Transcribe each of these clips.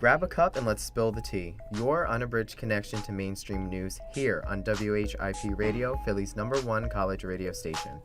Grab a cup and let's spill the tea. Your unabridged connection to mainstream news here on WHIP Radio, Philly's #1 college radio station.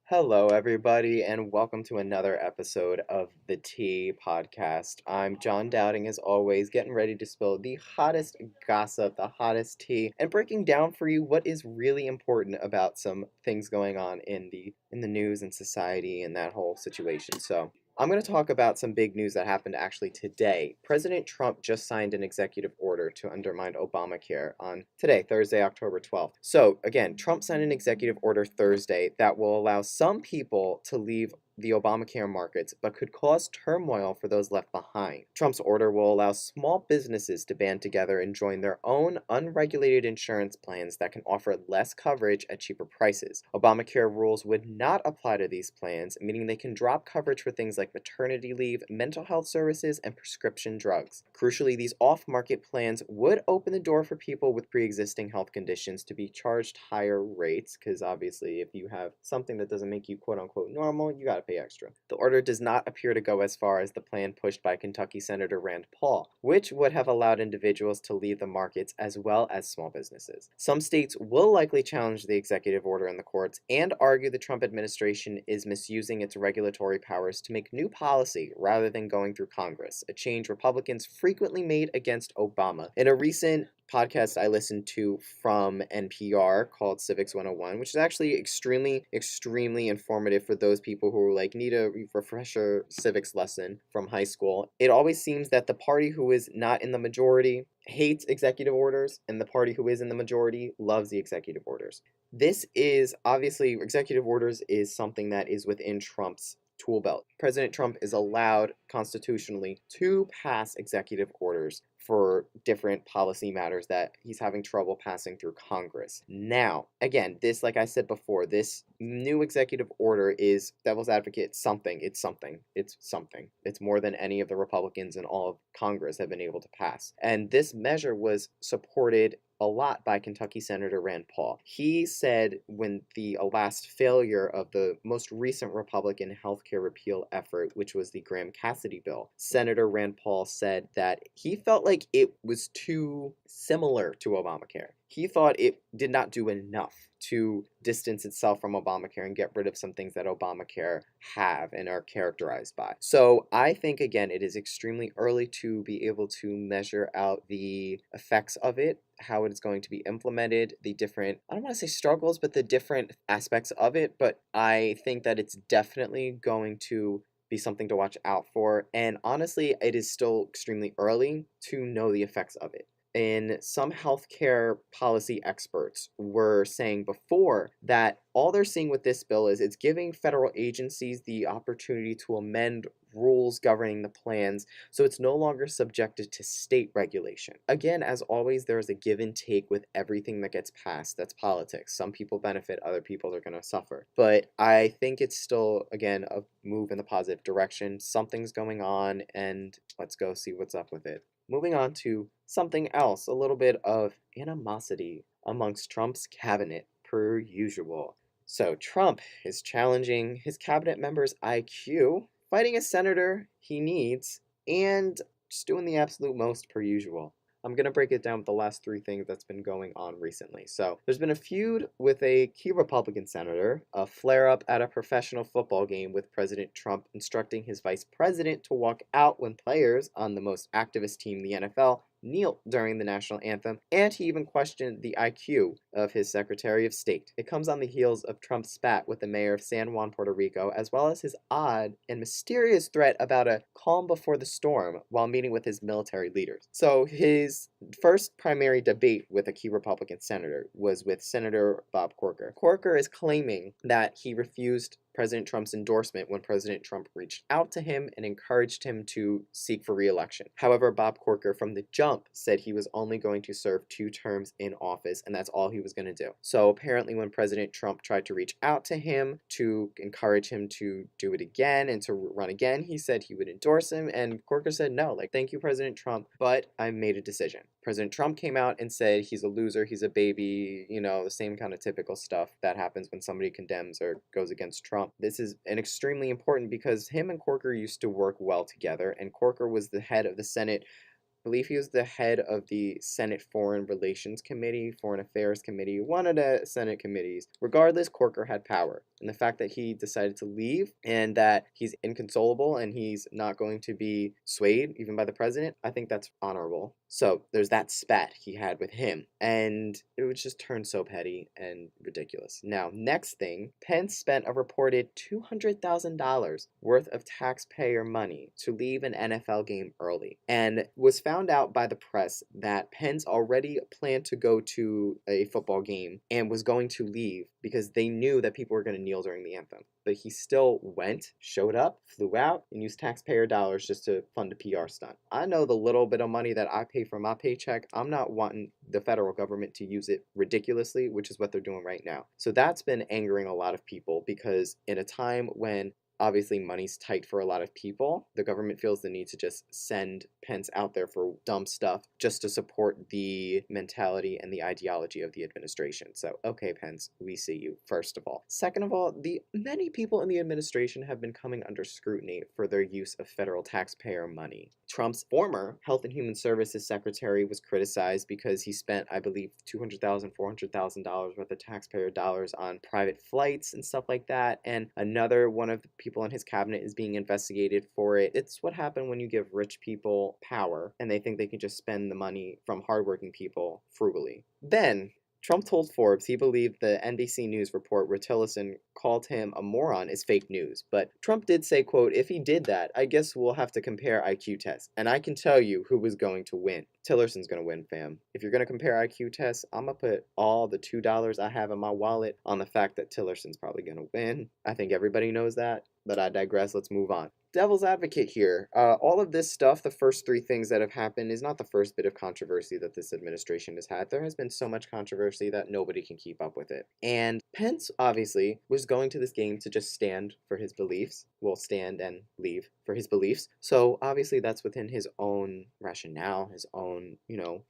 Hello, everybody, and welcome to another episode of the Tea Podcast. I'm Jon Dowding, as always, getting ready to spill the hottest gossip, the hottest tea, and breaking down for you what is really important about some things going on in the news and society and that whole situation. So I'm going to talk about some big news that happened actually today. President Trump just signed an executive order to undermine Obamacare on today, Thursday, October 12th. So again, Trump signed an executive order Thursday that will allow some people to leave the Obamacare markets, but could cause turmoil for those left behind. Trump's order will allow small businesses to band together and join their own unregulated insurance plans that can offer less coverage at cheaper prices. Obamacare rules would not apply to these plans, meaning they can drop coverage for things like maternity leave, mental health services, and prescription drugs. Crucially, these off-market plans would open the door for people with pre-existing health conditions to be charged higher rates, because obviously if you have something that doesn't make you quote-unquote normal, you gotta pay extra. The order does not appear to go as far as the plan pushed by Kentucky Senator Rand Paul, which would have allowed individuals to leave the markets as well as small businesses. Some states will likely challenge the executive order in the courts and argue the Trump administration is misusing its regulatory powers to make new policy rather than going through Congress, a change Republicans frequently made against Obama. In a recent podcast I listened to from NPR called Civics 101, which is actually extremely informative for those people who need a refresher civics lesson from high school. It always seems that the party who is not in the majority hates executive orders, and the party who is in the majority loves the executive orders. This is obviously, executive orders is something that is within Trump's tool belt. President Trump is allowed constitutionally to pass executive orders for different policy matters that he's having trouble passing through Congress. Now, again, this, like I said before, this new executive order is devil's advocate something. It's something. It's more than any of the Republicans in all of Congress have been able to pass. And this measure was supported a lot by Kentucky Senator Rand Paul. He said when the last failure of the most recent Republican healthcare repeal effort, which was the Graham-Cassidy bill, Senator Rand Paul said that he felt like it was too similar to Obamacare. He thought it did not do enough to distance itself from Obamacare and get rid of some things that Obamacare have and are characterized by. So I think, again, it is extremely early to be able to measure out the effects of it, how it is going to be implemented, the different, I don't want to say struggles, but the different aspects of it. But I think that it's definitely going to be something to watch out for. And honestly, it is still extremely early to know the effects of it. And some healthcare policy experts were saying before that all they're seeing with this bill is it's giving federal agencies the opportunity to amend rules governing the plans so it's no longer subjected to state regulation. Again, as always, there is a give and take with everything that gets passed. That's politics. Some people benefit, other people are going to suffer. But I think it's still, again, a move in the positive direction. Something's going on, and let's go see what's up with it. Moving on to something else, a little bit of animosity amongst Trump's cabinet, per usual. So Trump is challenging his cabinet members' IQ, fighting a senator he needs, and just doing the absolute most per usual. I'm going to break it down with the last three things that's been going on recently. So there's been a feud with a key Republican senator, a flare-up at a professional football game with President Trump instructing his vice president to walk out when players on the most activist team in the NFL kneel during the national anthem, and he even questioned the IQ of his Secretary of State. It comes on the heels of Trump's spat with the mayor of San Juan, Puerto Rico, as well as his odd and mysterious threat about a calm before the storm while meeting with his military leaders. So his first primary debate with a key Republican senator was with Senator Bob Corker. Corker is claiming that he refused President Trump's endorsement when President Trump reached out to him and encouraged him to seek for re-election. However, Bob Corker from the jump said he was only going to serve 2 terms in office, and that's all he was going to do. So apparently when President Trump tried to reach out to him to encourage him to do it again and to run again, he said he would endorse him, and Corker said no, thank you, President Trump, but I made a decision. President Trump came out and said he's a loser, he's a baby, the same kind of typical stuff that happens when somebody condemns or goes against Trump. This is an extremely important because him and Corker used to work well together, and Corker was the head of the Senate. I believe he was the head of the Senate Foreign Relations Committee, Foreign Affairs Committee, one of the Senate committees. Regardless, Corker had power. And the fact that he decided to leave and that he's inconsolable and he's not going to be swayed even by the president, I think that's honorable. So there's that spat he had with him. And it would just turn so petty and ridiculous. Now, next thing, Pence spent a reported $200,000 worth of taxpayer money to leave an NFL game early. And was found out by the press that Pence already planned to go to a football game and was going to leave because they knew that people were going to kneel during the anthem. But he still went, showed up, flew out, and used taxpayer dollars just to fund a PR stunt. I know the little bit of money that I pay for my paycheck, I'm not wanting the federal government to use it ridiculously, which is what they're doing right now. So that's been angering a lot of people because in a time when obviously money's tight for a lot of people, the government feels the need to just send Pence out there for dumb stuff just to support the mentality and the ideology of the administration. So, okay, Pence, we see you, first of all. Second of all, the many people in the administration have been coming under scrutiny for their use of federal taxpayer money. Trump's former Health and Human Services Secretary was criticized because he spent, I believe, $200,000, $400,000 worth of taxpayer dollars on private flights and stuff like that. And another one of the people in his cabinet is being investigated for it. It's what happened when you give rich people power and they think they can just spend the money from hardworking people frugally. Then, Trump told Forbes he believed the NBC News report where Tillerson called him a moron is fake news. But Trump did say, quote, if he did that, I guess we'll have to compare IQ tests. And I can tell you who was going to win. Tillerson's going to win, fam. If you're going to compare IQ tests, I'm going to put all the $2 I have in my wallet on the fact that Tillerson's probably going to win. I think everybody knows that, but I digress. Let's move on. Devil's advocate here. All of this stuff, the first three things that have happened, is not the first bit of controversy that this administration has had. There has been so much controversy that nobody can keep up with it. And Pence, obviously, was going to this game to just stand for his beliefs. Well, stand and leave for his beliefs. So, obviously, that's within his own rationale, his own,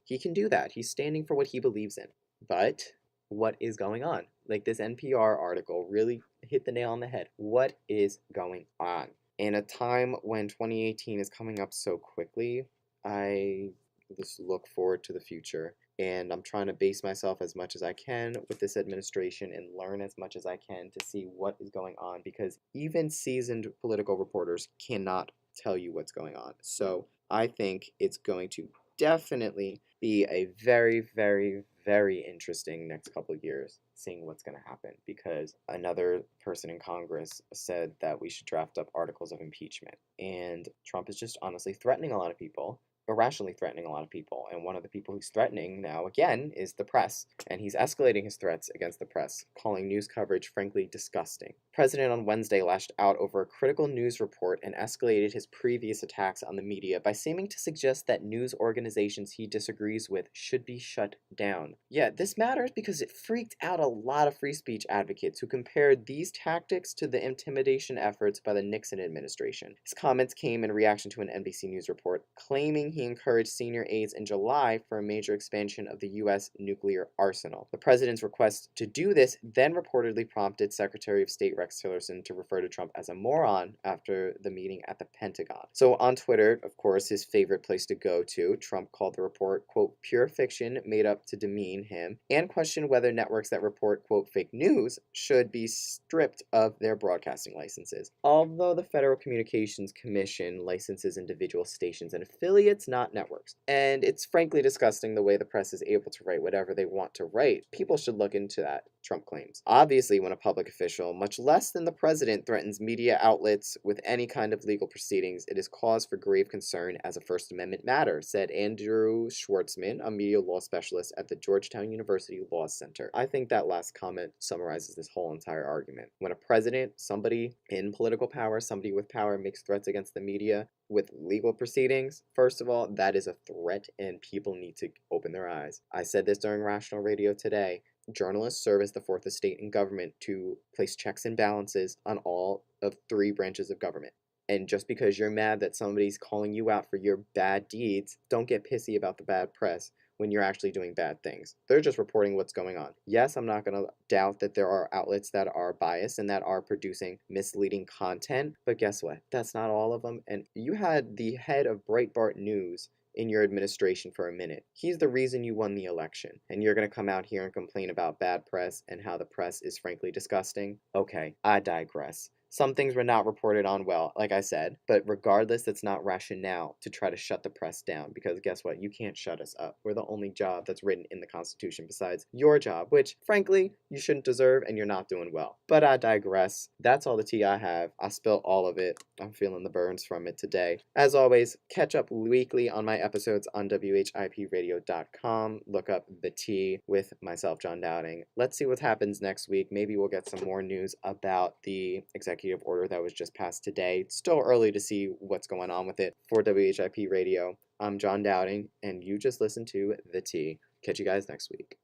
he can do that. He's standing for what he believes in. But what is going on? Like, this NPR article really hit the nail on the head. What is going on? In a time when 2018 is coming up so quickly, I just look forward to the future. And I'm trying to base myself as much as I can with this administration and learn as much as I can to see what is going on, because even seasoned political reporters cannot tell you what's going on. So I think it's going to definitely be a very, very, very interesting next couple of years seeing what's going to happen, because another person in Congress said that we should draft up articles of impeachment, and Trump is just honestly threatening a lot of people, irrationally threatening a lot of people, and one of the people who's threatening now again is the press, and he's escalating his threats against the press, calling news coverage frankly disgusting. The president on Wednesday lashed out over a critical news report and escalated his previous attacks on the media by seeming to suggest that news organizations he disagrees with should be shut down. Yeah, this matters because it freaked out a lot of free speech advocates who compared these tactics to the intimidation efforts by the Nixon administration. His comments came in reaction to an NBC News report claiming he encouraged senior aides in July for a major expansion of the U.S. nuclear arsenal. The president's request to do this then reportedly prompted Secretary of State Rex Tillerson to refer to Trump as a moron after the meeting at the Pentagon. So on Twitter, of course, his favorite place to go to, Trump called the report, quote, pure fiction made up to demean him, and questioned whether networks that report, quote, fake news should be stripped of their broadcasting licenses. Although the Federal Communications Commission licenses individual stations and affiliates, not networks. And it's frankly disgusting the way the press is able to write whatever they want to write. People should look into that, Trump claims. Obviously, when a public official, much less than the president, threatens media outlets with any kind of legal proceedings, it is cause for grave concern as a First Amendment matter, said Andrew Schwartzman, a media law specialist at the Georgetown University Law Center. I think that last comment summarizes this whole entire argument. When a president, somebody in political power, somebody with power, makes threats against the media with legal proceedings, first of all, that is a threat and people need to open their eyes. I said this during Rational Radio today. Journalists serve as the fourth estate in government to place checks and balances on all of three branches of government. And just because you're mad that somebody's calling you out for your bad deeds, don't get pissy about the bad press. when you're actually doing bad things. They're just reporting what's going on. Yes, I'm not going to doubt that there are outlets that are biased and that are producing misleading content, but guess what? That's not all of them. And you had the head of Breitbart News in your administration for a minute. He's the reason you won the election. And you're going to come out here and complain about bad press and how the press is frankly disgusting? Okay, I digress. Some things were not reported on well, like I said, but regardless, that's not rationale to try to shut the press down, because guess what? You can't shut us up. We're the only job that's written in the Constitution besides your job, which frankly, you shouldn't deserve and you're not doing well. But I digress. That's all the tea I have. I spilled all of it. I'm feeling the burns from it today. As always, catch up weekly on my episodes on whipradio.com. Look up The Tea with myself, Jon Dowding. Let's see what happens next week. Maybe we'll get some more news about the executive order that was just passed today. It's still early to see what's going on with it. For WHIP Radio, I'm Jon Dowding, and you just listened to The Tea. Catch you guys next week.